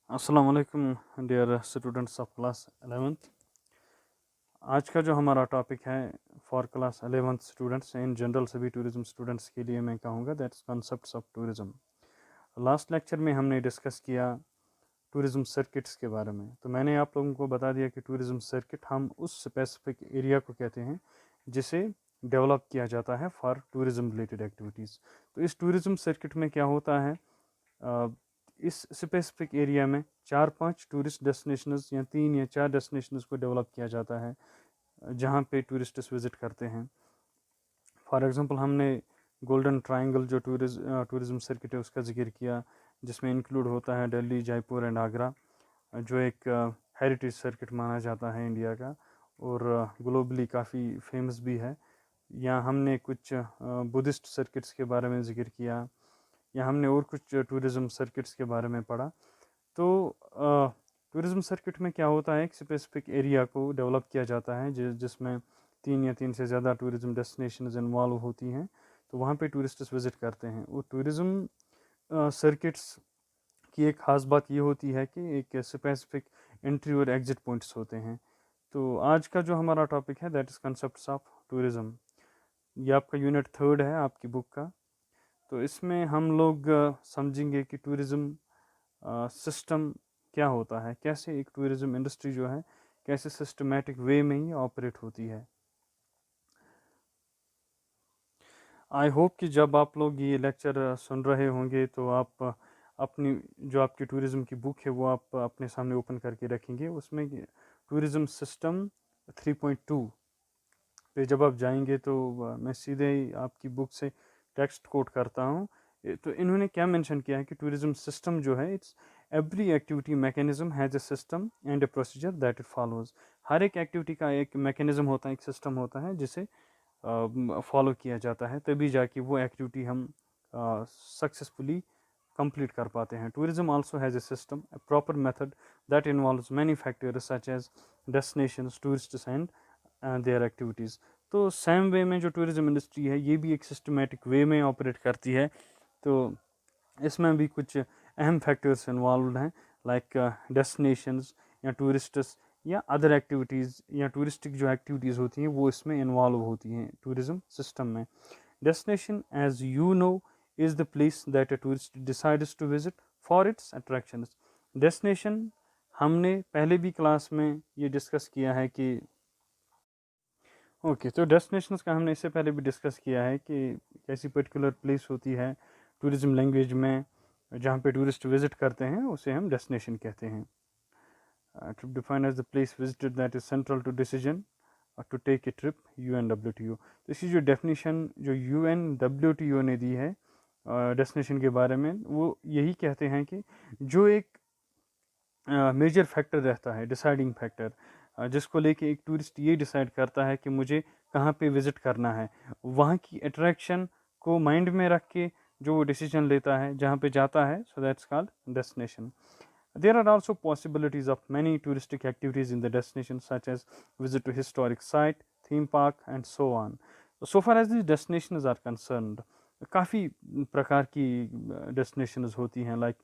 अस्सलाम वालेकुम dear students of class 11th। आज का जो हमारा टॉपिक है for class 11th students in general, सभी टूरिज़्म स्टूडेंट्स के लिए मैं कहूँगा that's concepts of tourism. Last lecture में हमने डिस्कस किया टूरिज़्म सर्किट्स के बारे में। तो मैंने आप लोगों को बता दिया कि टूरिज़्म सर्किट हम उस स्पेसिफिक एरिया को कहते हैं जिसे डेवलप किया जाता है फॉर टूरिज़्म रिलेटेड एक्टिविटीज़। तो इस टूरिज़्म सर्किट में क्या होता है, इस स्पेसिफिक एरिया में 4-5 टूरिस्ट डेस्टिनेशंस या 3 या 4 डेस्टिनेशंस को डेवलप किया जाता है जहाँ पे टूरिस्ट्स विज़िट करते हैं। फॉर एग्जांपल हमने गोल्डन ट्रायंगल जो टूरिज़्म सर्किट है उसका जिक्र किया, जिसमें इंक्लूड होता है दिल्ली, जयपुर एंड आगरा, जो एक हेरिटेज सर्किट माना जाता है इंडिया का और ग्लोबली काफ़ी फेमस भी है। या हमने कुछ बुद्धिस्ट सर्किट्स के बारे में जिक्र किया, या हमने और कुछ टूरिज़्म सर्किट्स के बारे में पढ़ा। तो टूरिज़्म सर्किट में क्या होता है, एक स्पेसिफिक एरिया को डेवलप किया जाता है जिसमें 3 या 3 से ज़्यादा टूरिज़्म डेस्टिनेशंस इन्वॉल्व होती हैं। तो वहाँ पे टूरिस्ट्स विज़िट करते हैं। और टूरिज़्म सर्किट्स की एक ख़ास बात ये होती है कि एक स्पेसिफिक एंट्री और एग्ज़िट पॉइंट्स होते हैं। तो आज का जो हमारा टॉपिक है that is concepts of tourism. ये आपका यूनिट 3 है आपकी बुक का। तो इसमें हम लोग समझेंगे कि टूरिज़्म सिस्टम क्या होता है, कैसे एक टूरिज़्म इंडस्ट्री जो है कैसे सिस्टमेटिक वे में ही ऑपरेट होती है। आई होप कि जब आप लोग ये लेक्चर सुन रहे होंगे तो आप अपनी जो आपकी टूरिज़्म की बुक है वो आप अपने सामने ओपन करके रखेंगे। उसमें टूरिज़्म सिस्टम 3.2 पे जब आप जाएंगे तो मैं सीधे ही आपकी बुक से टेक्स्ट कोट करता हूँ। तो इन्होंने क्या मेंशन किया है कि टूरिज़्म सिस्टम जो है it's every activity mechanism has a system and a procedure that it follows. हर एक एक्टिविटी का एक मैकेनिज्म होता है, एक सिस्टम होता है जिसे फॉलो किया जाता है, तभी जाके वो एक्टिविटी हम सक्सेसफुली कंप्लीट कर पाते हैं। Tourism also has a system, a proper method that involves many factors such as destinations, tourists and their activities. तो सेम वे में जो टूरिज्म इंडस्ट्री है ये भी एक सिस्टमेटिक वे में ऑपरेट करती है। तो इसमें भी कुछ अहम फैक्टर्स इन्वॉल्व हैं, लाइक डेस्टिनेशंस या टूरिस्ट्स या अदर एक्टिविटीज़ या टूरिस्टिक जो एक्टिविटीज़ होती हैं वो इसमें इन्वॉल्व होती हैं टूरिज़्म सिस्टम में। Destination as you know is the place that a tourist decides to visit for its attractions. Destination हमने पहले भी क्लास में ये डिस्कस किया है कि तो डेस्टिनेशंस का हमने इससे पहले भी डिस्कस किया है कि कैसी पर्टिकुलर प्लेस होती है टूरिज़्म लैंग्वेज में जहाँ पे टूरिस्ट विज़िट करते हैं उसे हम डेस्टिनेशन कहते हैं। Trip defined as the place visited that is central to decision to take a trip UNWTO। तो इसकी जो डेफिनेशन जो UNWTO ने दी है डेस्टिनेशन के बारे में, वो यही कहते हैं कि जो एक मेजर फैक्टर रहता है, डिसाइडिंग फैक्टर, जिसको लेके एक टूरिस्ट ये डिसाइड करता है कि मुझे कहाँ पे विज़िट करना है, वहाँ की अट्रैक्शन को माइंड में रख के जो वो डिसीजन लेता है जहाँ पे जाता है, so that's called destination. There are also possibilities of many touristic activities in the destination, such as visit to historic site, theme park, and so on. So far as these destinations are concerned, काफ़ी प्रकार की destinations होती हैं, like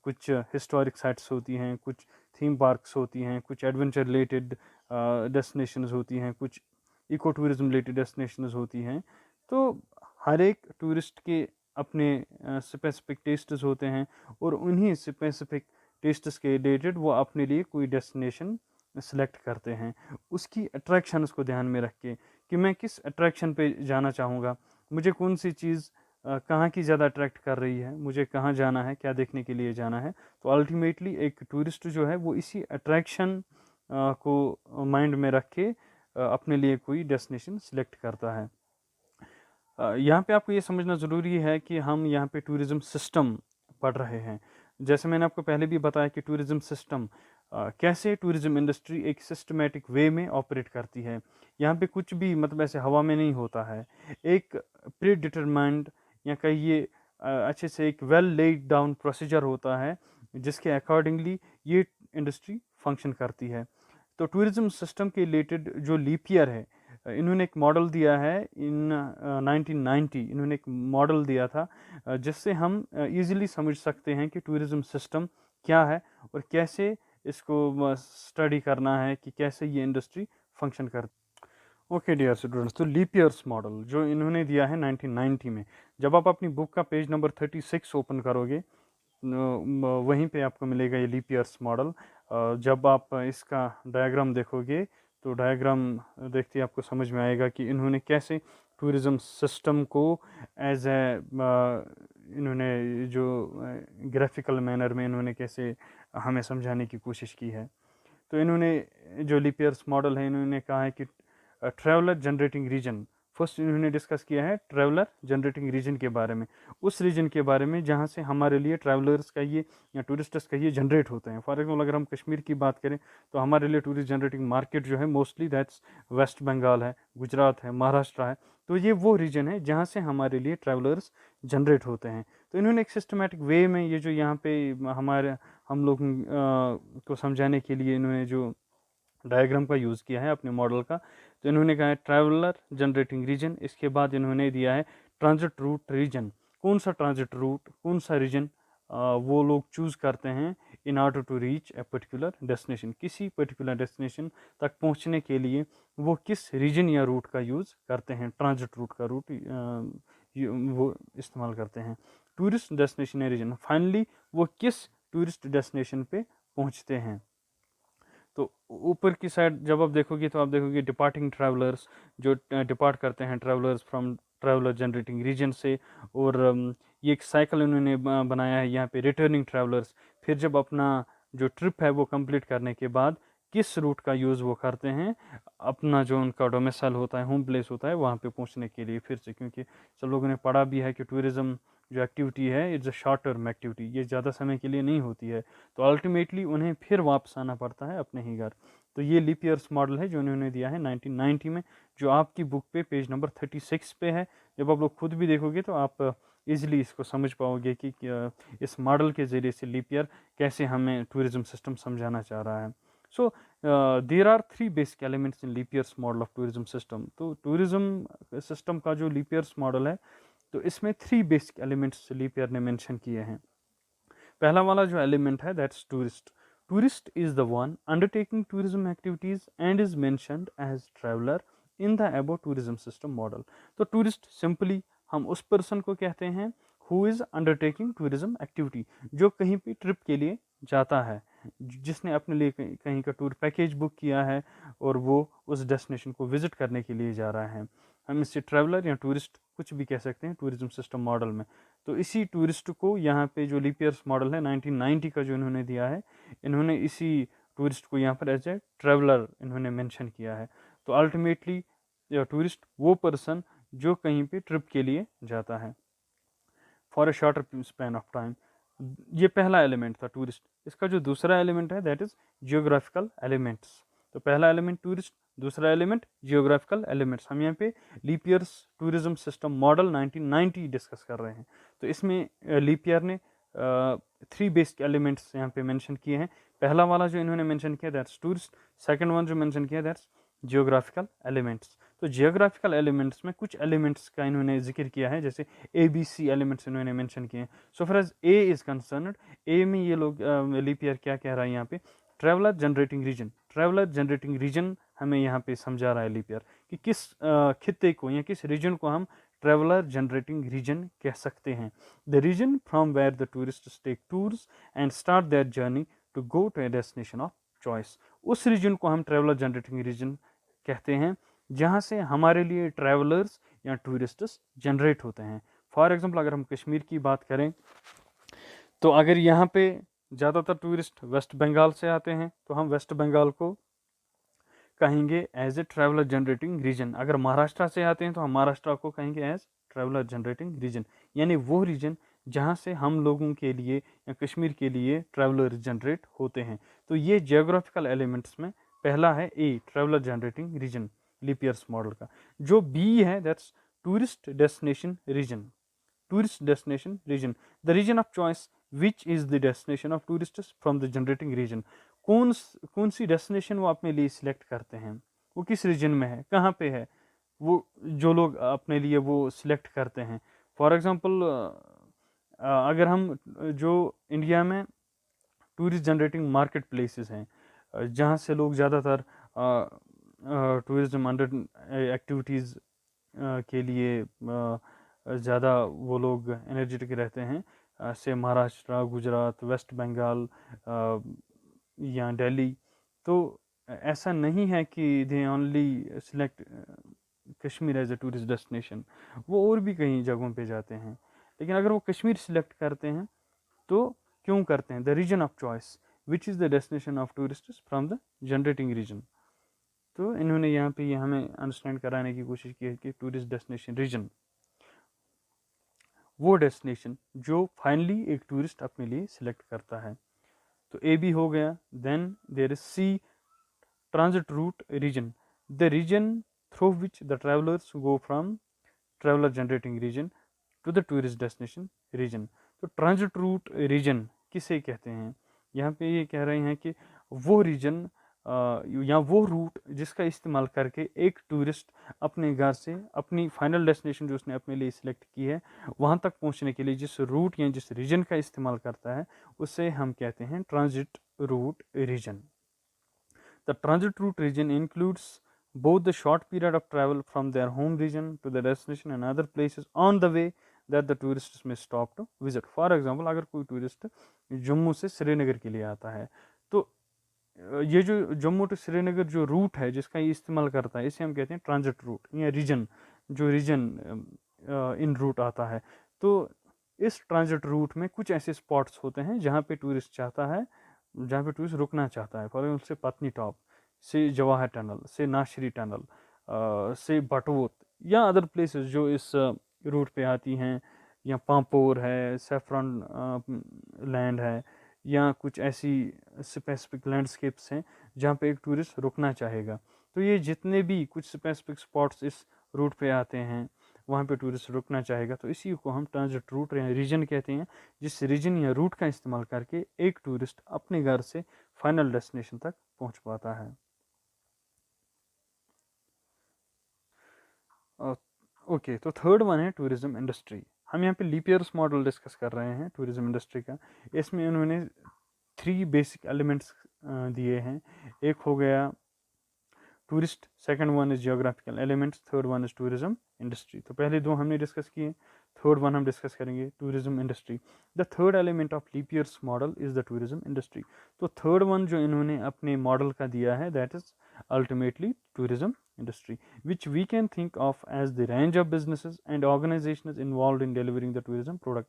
कुछ historic sites होती हैं, कुछ theme parks होती हैं, कुछ एडवेंचर रिलेटेड डेस्टिनेशंस होती हैं, कुछ इको टूरिज़्म रिलेटेड डेस्टिनेशंस होती हैं। तो हर एक टूरिस्ट के अपने स्पेसिफिक टेस्ट्स होते हैं और उन्हीं स्पेसिफिक टेस्ट्स के रिलेटेड वो अपने लिए कोई डेस्टिनेशन सेलेक्ट करते हैं, उसकी अट्रैक्शंस को ध्यान में रख के कि मैं किस अट्रैक्शन पे जाना चाहूँगा, मुझे कौन सी चीज़ कहाँ की ज़्यादा अट्रैक्ट कर रही है, मुझे कहाँ जाना है, क्या देखने के लिए जाना है। तो अल्टीमेटली एक टूरिस्ट जो है वो इसी अट्रैक्शन को माइंड में रख के अपने लिए कोई डेस्टिनेशन सिलेक्ट करता है। यहाँ पे आपको ये समझना ज़रूरी है कि हम यहाँ पे टूरिज़्म सिस्टम पढ़ रहे हैं। जैसे मैंने आपको पहले भी बताया कि टूरिज़्म सिस्टम कैसे टूरिज़्म इंडस्ट्री एक सिस्टमेटिक वे में ऑपरेट करती है। यहाँ पे कुछ भी मतलब ऐसे हवा में नहीं होता है, एक प्री डिटरमाइंड या कहिए अच्छे से एक वेल लेड डाउन प्रोसीजर होता है जिसके अकॉर्डिंगली ये इंडस्ट्री फंक्शन करती है। तो टूरिज़्म सिस्टम के रिलेटेड जो लीप ईयर है इन्होंने एक मॉडल दिया है इन 1990, इन्होंने एक मॉडल दिया था जिससे हम इजीली समझ सकते हैं कि टूरिज़्म सिस्टम क्या है और कैसे इसको स्टडी करना है कि कैसे ये इंडस्ट्री फंक्शन करती है। ओके डियर स्टूडेंट्स, तो लीप ईयर्स मॉडल जो इन्होंने दिया है 1990 में, जब आप अपनी बुक का पेज नंबर 36 ओपन करोगे वहीं पे आपको मिलेगा ये लीप ईयर्स मॉडल। जब आप इसका डायग्राम देखोगे तो डायग्राम देखते ही आपको समझ में आएगा कि इन्होंने कैसे टूरिज़्म सिस्टम को एज ए इन्होंने जो ग्राफिकल मैनर में इन्होंने कैसे हमें समझाने की कोशिश की है। तो इन्होंने जो लीप ईयर्स मॉडल है, इन्होंने कहा है कि ट्रैवलर जनरेटिंग रीजन, फर्स्ट इन्होंने डिस्कस किया है ट्रैवलर जनरेटिंग रीजन के बारे में, उस रीजन के बारे में जहाँ से हमारे लिए ट्रैवलर्स का ये या टूरिस्टर्स का ये जनरेट होते हैं। फॉर एग्जाम्पल अगर हम कश्मीर की बात करें तो हमारे लिए टूरिस्ट जनरेटिंग मार्केट जो है मोस्टली दैट्स वेस्ट बंगाल है, गुजरात है, महाराष्ट्र है। तो ये वो रीजन है जहाँ से हमारे लिए ट्रैवलर्स जनरेट होते हैं। तो इन्होंने एक सिस्टमेटिक वे में ये जो यहाँ पे हमारे हम लोग को समझाने के लिए इन्होंने जो डायग्राम का यूज़ किया है अपने मॉडल का, तो इन्होंने कहा है ट्रैवलर जनरेटिंग रीजन। इसके बाद इन्होंने दिया है ट्रांजिट रूट रीजन, कौन सा ट्रांजिट रूट, कौन सा रीजन वो लोग चूज़ करते हैं in order to reach a particular destination, किसी पर्टिकुलर डेस्टिनेशन तक पहुंचने के लिए वो किस रीजन या रूट का यूज़ करते हैं, ट्रांजिट रूट का रूट वो इस्तेमाल करते हैं। टूरिस्ट डेस्टिनेशन या रीजन, फाइनली वो किस टूरिस्ट डेस्टिनेशन पे पहुंचते हैं। तो ऊपर की साइड जब आप देखोगे तो आप देखोगे डिपार्टिंग ट्रैवलर्स, जो डिपार्ट करते हैं travellers from traveller generating region से, और ये एक साइकिल उन्होंने बनाया है यहाँ पे रिटर्निंग ट्रैवलर्स, फिर जब अपना जो ट्रिप है वो कंप्लीट करने के बाद किस रूट का यूज़ वो करते हैं अपना जो उनका डोमिसाइल होता है, होम प्लेस होता है, वहाँ पे पहुँचने के लिए फिर से, क्योंकि सब लोगों ने पढ़ा भी है कि टूरिज़्म जो एक्टिविटी है it's a short term activity, ये ज़्यादा समय के लिए नहीं होती है, तो अल्टीमेटली उन्हें फिर वापस आना पड़ता है अपने ही घर। तो ये लीप ईयर्स मॉडल है जो उन्होंने दिया है 1990 में, जो आपकी बुक पे पेज नंबर 36 पे है। जब आप लोग खुद भी देखोगे तो आप इजीली इसको समझ पाओगे कि इस मॉडल के ज़रिए से लीप ईयर कैसे हमें टूरिज़्म सिस्टम समझाना चाह रहा है। So there are 3 basic elements in Leiper's model of tourism system. तो टूरिज़्म सिस्टम का जो लीप ईयर्स मॉडल है, तो इसमें 3 बेसिक एलिमेंट्स लीप ईयर ने मेंशन किए हैं। पहला वाला जो एलिमेंट है that's tourist. Tourist is the one undertaking tourism activities and is mentioned as traveller in the above tourism system model. तो टूरिस्ट सिंपली हम उस पर्सन को कहते हैं who is undertaking tourism activity, जो कहीं पे ट्रिप के लिए जाता है, जिसने अपने लिए कहीं का टूर पैकेज बुक किया है और वो उस डेस्टिनेशन को विजिट करने के लिए जा रहा है। हम इससे ट्रैवलर या टूरिस्ट कुछ भी कह सकते हैं टूरिज्म सिस्टम मॉडल में। तो इसी टूरिस्ट को यहाँ पे जो लीप ईयर्स मॉडल है 1990 का जो इन्होंने दिया है, इन्होंने इसी टूरिस्ट को यहाँ पर एज ए ट्रैवलर इन्होंने मेंशन किया है। तो अल्टीमेटली टूरिस्ट वो पर्सन जो कहीं पे ट्रिप के लिए जाता है for a shorter span of time. ये पहला एलिमेंट था टूरिस्ट। इसका जो दूसरा एलिमेंट है दैट इज जियोग्राफिकल एलिमेंट्स। तो पहला एलिमेंट टूरिस्ट, दूसरा एलिमेंट जियोग्राफिकल एलिमेंट्स। हम यहाँ पे Leiper's tourism system model 1990 discuss कर रहे हैं। तो इसमें लीप ईयर ने 3 बेसिक एलिमेंट्स यहाँ पे मेंशन किए हैं। पहला वाला जो इन्होंने मेंशन किया दैट्स टूरिस्ट, सेकंड वन जो मेंशन किया दैट्स जियोग्राफिकल एलिमेंट्स। तो जियोग्राफिकल एलिमेंट्स में कुछ एलिमेंट्स का इन्होंने जिक्र किया है, जैसे ABC एलिमेंट्स इन्होंने मेंशन किए हैं। So far as A is concerned, A में ये लोग लीप ईयर क्या कह रहा है यहाँ पे, traveller generating region. Traveller generating region हमें यहाँ पे समझा रहा है लीप ईयर कि किस खित्ते को या किस रीजन को हम ट्रैवलर जनरेटिंग रीजन कह सकते हैं। The region from where the tourist take tours and start their journey to go to a destination of choice. उस रीजन को हम ट्रैवलर जनरेटिंग रीजन कहते हैं जहाँ से हमारे लिए ट्रैवलर्स या टूरिस्ट्स जनरेट होते हैं। फॉर एग्जांपल अगर हम कश्मीर की बात करें तो अगर यहाँ पे ज़्यादातर टूरिस्ट वेस्ट बंगाल से आते हैं तो हम वेस्ट बंगाल को कहेंगे as a traveller generating region. अगर महाराष्ट्र से आते हैं तो हम महाराष्ट्र को कहेंगे एज ट्रैवलर जनरेटिंग रीजन, यानी वो रीजन जहाँ से हम लोगों के लिए या कश्मीर के लिए ट्रैवलर जनरेट होते हैं। तो ये जियोग्राफिकल एलिमेंट्स में पहला है A, traveller generating region Leiper's model का। जो बी है that's tourist destination region. Tourist destination region, the region of choice which is the destination of tourist from the generating region. कौन सी destination वो अपने लिए सिलेक्ट करते हैं, वो किस रीजन में है, कहाँ पे है, वो जो लोग अपने लिए वो सिलेक्ट करते हैं। फॉर एग्ज़ाम्पल अगर हम जो इंडिया में टूरिस्ट जनरेटिंग मार्केट प्लेसेस हैं, जहाँ से लोग ज़्यादातर टूरिज़्म अंडर एक्टिविटीज़ के लिए ज़्यादा वो लोग एनर्जेटिक रहते हैं, से महाराष्ट्र, गुजरात, वेस्ट बंगाल या दिल्ली। तो ऐसा नहीं है कि they only select Kashmir as a tourist destination, वो और भी कई जगहों पे जाते हैं। लेकिन अगर वो कश्मीर सिलेक्ट करते हैं तो क्यों करते हैं? The region of choice which is the destination of tourist from the generating region. तो इन्होंने यहाँ पे ये हमें अंडरस्टैंड कराने की कोशिश की है कि टूरिस्ट डेस्टिनेशन रीजन वो डेस्टिनेशन जो फाइनली एक टूरिस्ट अपने लिए सिलेक्ट करता है। तो ए बी हो गया। Then there is C, transit route region, the region through which the travellers go from traveller generating region to the tourist destination region. तो ट्रांजिट रूट रीजन किसे कहते हैं? यहाँ पे ये कह रहे हैं कि वो रीजन या वो रूट जिसका इस्तेमाल करके एक टूरिस्ट अपने घर से अपनी फाइनल डेस्टिनेशन जो उसने अपने लिए सिलेक्ट की है वहाँ तक पहुँचने के लिए जिस रूट या जिस रीजन का इस्तेमाल करता है उसे हम कहते हैं transit route region. The transit route region includes both the short period of travel from their home region to the destination and other places on the way that the tourists may stop to visit. For example, अगर कोई tourist Jammu से श्रीनगर के लिए आता है तो ये जो जम्मू टू श्रीनगर जो रूट है जिसका ये इस्तेमाल करता है इसे हम कहते हैं ट्रांजिट रूट या रीजन, जो रीजन इन रूट आता है। तो इस ट्रांजिट रूट में कुछ ऐसे स्पॉट्स होते हैं जहाँ पे टूरिस्ट चाहता है, जहाँ पे टूरिस्ट रुकना चाहता है। फॉर एग्जाम्पल से पत्नी टॉप, से जवाहर टनल, से नाशरी टनल, से बटवोत या अदर प्लेसेस जो इस रूट पे आती हैं, या पांपोर है, सेफ्रॉन लैंड है, या कुछ ऐसी स्पेसिफिक लैंडस्केप्स हैं जहाँ पे एक टूरिस्ट रुकना चाहेगा। तो ये जितने भी कुछ स्पेसिफिक स्पॉट्स इस रूट पे आते हैं वहाँ पे टूरिस्ट रुकना चाहेगा, तो इसी को हम ट्रांजिट रूट या रीजन कहते हैं, जिस रीजन या रूट का इस्तेमाल करके एक टूरिस्ट अपने घर से फाइनल डेस्टिनेशन तक पहुँच पाता है। ओके, तो थर्ड वन है टूरिज्म इंडस्ट्री। हम यहाँ पे लीप ईयर्स मॉडल डिस्कस कर रहे हैं टूरिज्म इंडस्ट्री का। इसमें उन्होंने 3 बेसिक एलिमेंट्स दिए हैं। एक हो गया tourist, second one is geographical elements, third one is tourism industry. तो पहले दो हमने डिस्कस किए, थर्ड वन हम डिस्कस करेंगे tourism industry. The third element of Leiper's model is the tourism industry. तो थर्ड वन जो इन्होंने अपने मॉडल का दिया है that is ultimately tourism industry, which we can think of as the range of businesses and organizations involved in delivering the tourism product.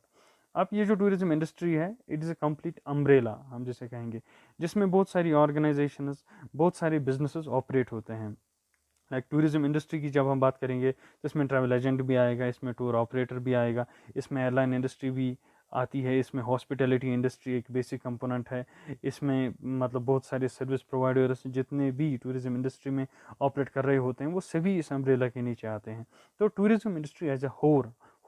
अब ये जो टूरिज्म इंडस्ट्री है it is a complete umbrella हम जिसे कहेंगे, जिसमें बहुत सारी ऑर्गेनाइजेशंस, बहुत सारे बिजनेसेस ऑपरेट होते हैं। लाइक टूरिज्म इंडस्ट्री की जब हम बात करेंगे तो इसमें ट्रैवल एजेंट भी आएगा, इसमें टूर ऑपरेटर भी आएगा, इसमें एयरलाइन इंडस्ट्री भी आती है, इसमें हॉस्पिटैलिटी इंडस्ट्री एक बेसिक कंपोनेंट है, इसमें मतलब बहुत सारे सर्विस प्रोवाइडर्स जितने भी टूरिज्म इंडस्ट्री में ऑपरेट कर रहे होते हैं वो सभी इस अम्ब्रेला के नीचे आते हैं। तो tourism industry as a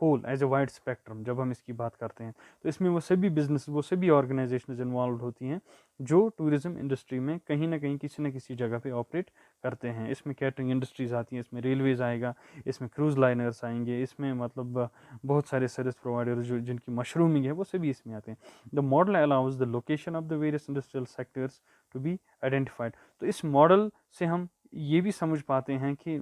whole as a wide spectrum जब हम इसकी बात करते हैं तो इसमें वो सभी बिजनेस, वो सभी ऑर्गेनाइजेशन इन्वॉल्व होती हैं जो टूरिज्म इंडस्ट्री में कहीं ना कहीं किसी न किसी जगह पे ऑपरेट करते हैं। इसमें कैटरिंग इंडस्ट्रीज आती हैं, इसमें रेलवेज आएगा, इसमें क्रूज लाइनर्स आएंगे, इसमें मतलब बहुत सारे सर्विस प्रोवाइडर जो जिनकी मशरूमिंग है वो सभी इसमें आते हैं। The model allows the location of the various industrial sectors to be identified. तो इस मॉडल से हम ये भी समझ पाते हैं कि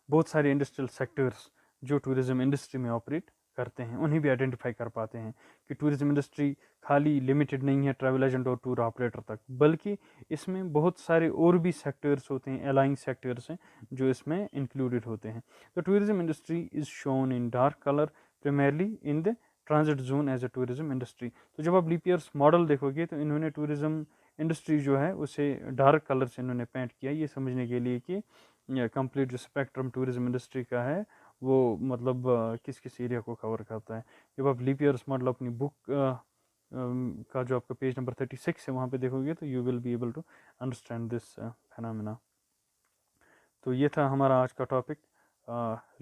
बहुत सारे इंडस्ट्रियल सेक्टर्स जो टूरिज्म इंडस्ट्री में ऑपरेट करते हैं उन्हें भी आइडेंटिफाई कर पाते हैं कि टूरिज्म इंडस्ट्री खाली लिमिटेड नहीं है ट्रैवल एजेंट और टूर ऑपरेटर तक, बल्कि इसमें बहुत सारे और भी सेक्टर्स होते हैं, अलाइंग सेक्टर्स हैं जो इसमें इंक्लूडेड होते हैं। तो tourism industry is shown in dark colour primarily in the transit zone as a tourism industry. तो जब आप लीप ईयर्स मॉडल देखोगे तो इन्होंने टूरिज्म इंडस्ट्री जो है उसे डार्क कलर से इन्होंने पेंट किया, ये समझने के लिए कि कंप्लीट जो स्पेक्ट्रम टूरिज्म इंडस्ट्री का है वो मतलब किस किस एरिया को कवर करता है। जब आप लीप ईयर्स मॉडल अपनी बुक का जो आपका पेज नंबर 36 है वहाँ पे देखोगे तो you will be able to understand this phenomena. तो ये था हमारा आज का टॉपिक,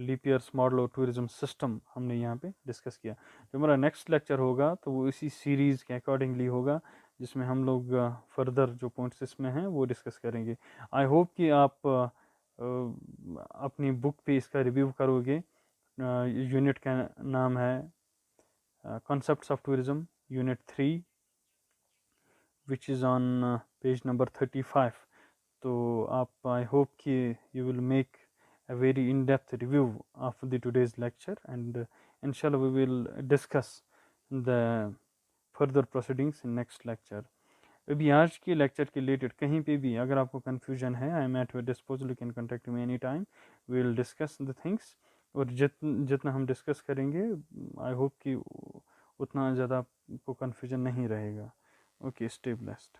लीप ईयर्स मॉडल और टूरिज्म सिस्टम हमने यहाँ पे डिस्कस किया। जो हमारा नेक्स्ट लेक्चर होगा तो वो इसी सीरीज़ के अकॉर्डिंगली होगा जिसमें हम लोग फर्दर जो पॉइंट्स इसमें हैं वो डिस्कस करेंगे। आई होप कि आप अपनी बुक पे इसका रिव्यू करोगे। यूनिट का नाम है concepts of tourism, unit 3, which is on page number 35। तो आप, आई होप कि you will make a very in-depth review of the today's lecture, and inshallah we will discuss the further proceedings in next lecture. अभी आज के lecture के related कहीं पे भी अगर आपको कन्फ्यूजन है, I am at your disposal, you can contact me any time, we will discuss the things. और जितना हम डिस्कस करेंगे, आई होप कि उतना ज़्यादा आपको कन्फ्यूजन नहीं रहेगा। Okay, stay blessed.